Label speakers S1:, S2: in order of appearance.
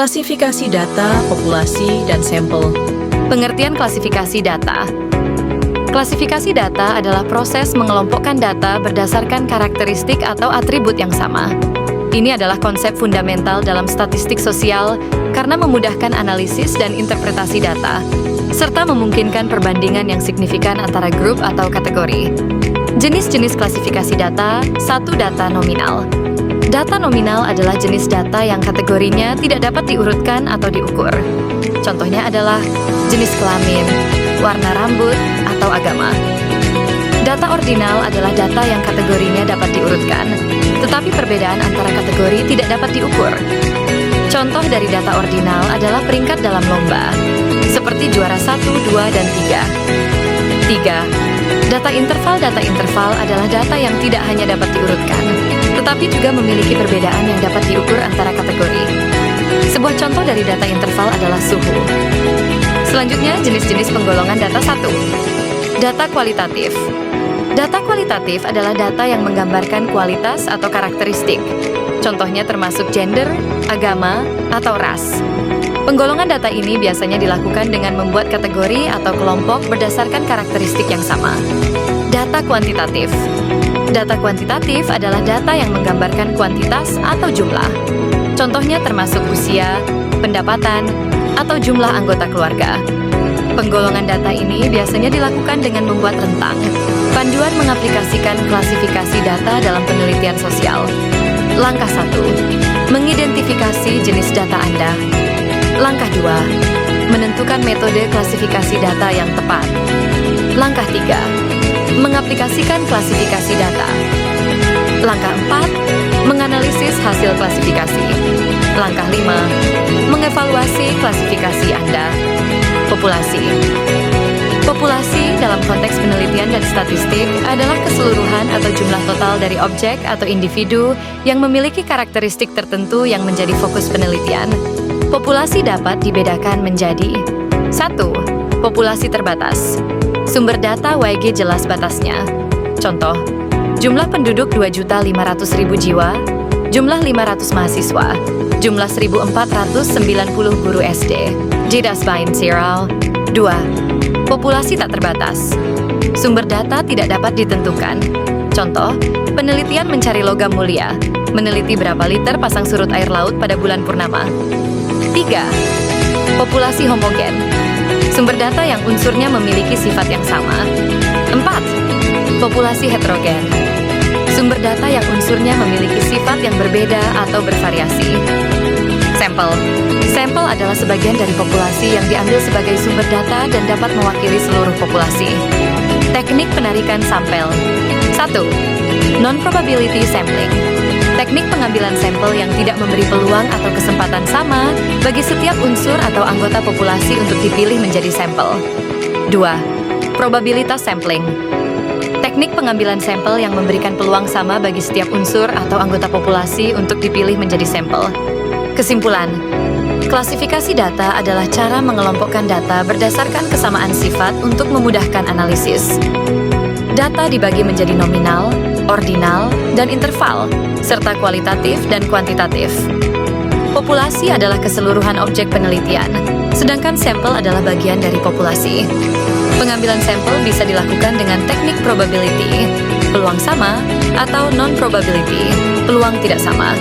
S1: Klasifikasi data, populasi, dan sampel.
S2: Pengertian klasifikasi data. Klasifikasi data adalah proses mengelompokkan data berdasarkan karakteristik atau atribut yang sama. Ini adalah konsep fundamental dalam statistik sosial karena memudahkan analisis dan interpretasi data, serta memungkinkan perbandingan yang signifikan antara grup atau kategori. Jenis-jenis klasifikasi data. 1. Data nominal. Data nominal adalah jenis data yang kategorinya tidak dapat diurutkan atau diukur. Contohnya adalah jenis kelamin, warna rambut, atau agama. Data ordinal adalah data yang kategorinya dapat diurutkan, tetapi perbedaan antara kategori tidak dapat diukur. Contoh dari data ordinal adalah peringkat dalam lomba, seperti juara 1, 2, dan 3. 3. Data interval. Data interval adalah data yang tidak hanya dapat diurutkan, tetapi juga memiliki perbedaan yang dapat diukur antara kategori. Sebuah contoh dari data interval adalah suhu. Selanjutnya, jenis-jenis penggolongan data. 1. Data kualitatif. Data kualitatif adalah data yang menggambarkan kualitas atau karakteristik. Contohnya termasuk gender, agama, atau ras. Penggolongan data ini biasanya dilakukan dengan membuat kategori atau kelompok berdasarkan karakteristik yang sama. Data kuantitatif. Data kuantitatif adalah data yang menggambarkan kuantitas atau jumlah. Contohnya termasuk usia, pendapatan, atau jumlah anggota keluarga. Penggolongan data ini biasanya dilakukan dengan membuat rentang, panduan mengaplikasikan klasifikasi data dalam penelitian sosial. Langkah 1. Mengidentifikasi jenis data Anda. Langkah 2. Menentukan metode klasifikasi data yang tepat. Langkah 3. Mengaplikasikan klasifikasi data. Langkah 4. Menganalisis hasil klasifikasi. Langkah 5. Mengevaluasi klasifikasi Anda. Populasi. Populasi dalam konteks penelitian dan statistik adalah keseluruhan atau jumlah total dari objek atau individu yang memiliki karakteristik tertentu yang menjadi fokus penelitian. Populasi dapat dibedakan menjadi 1. Populasi terbatas. Sumber data YG jelas batasnya. Contoh, jumlah penduduk 2.500.000 jiwa, jumlah 500 mahasiswa, jumlah 1.490 guru SD. Data Bind 0. 2. Populasi tak terbatas. Sumber data tidak dapat ditentukan. Contoh, penelitian mencari logam mulia, meneliti berapa liter pasang surut air laut pada bulan purnama. 3. Populasi homogen. Sumber data yang unsurnya memiliki sifat yang sama. 4. Populasi heterogen. Sumber data yang unsurnya memiliki sifat yang berbeda atau bervariasi. Sampel. Sampel adalah sebagian dari populasi yang diambil sebagai sumber data dan dapat mewakili seluruh populasi. Teknik penarikan sampel. 1. Non-probability sampling. Teknik pengambilan sampel yang tidak memberi peluang atau kesempatan sama bagi setiap unsur atau anggota populasi untuk dipilih menjadi sampel. 2. Probabilitas sampling. Teknik pengambilan sampel yang memberikan peluang sama bagi setiap unsur atau anggota populasi untuk dipilih menjadi sampel. Kesimpulan, klasifikasi data adalah cara mengelompokkan data berdasarkan kesamaan sifat untuk memudahkan analisis. Data dibagi menjadi nominal, ordinal, dan interval, serta kualitatif dan kuantitatif. Populasi adalah keseluruhan objek penelitian, sedangkan sampel adalah bagian dari populasi. Pengambilan sampel bisa dilakukan dengan teknik probability, peluang sama, atau non-probability, peluang tidak sama.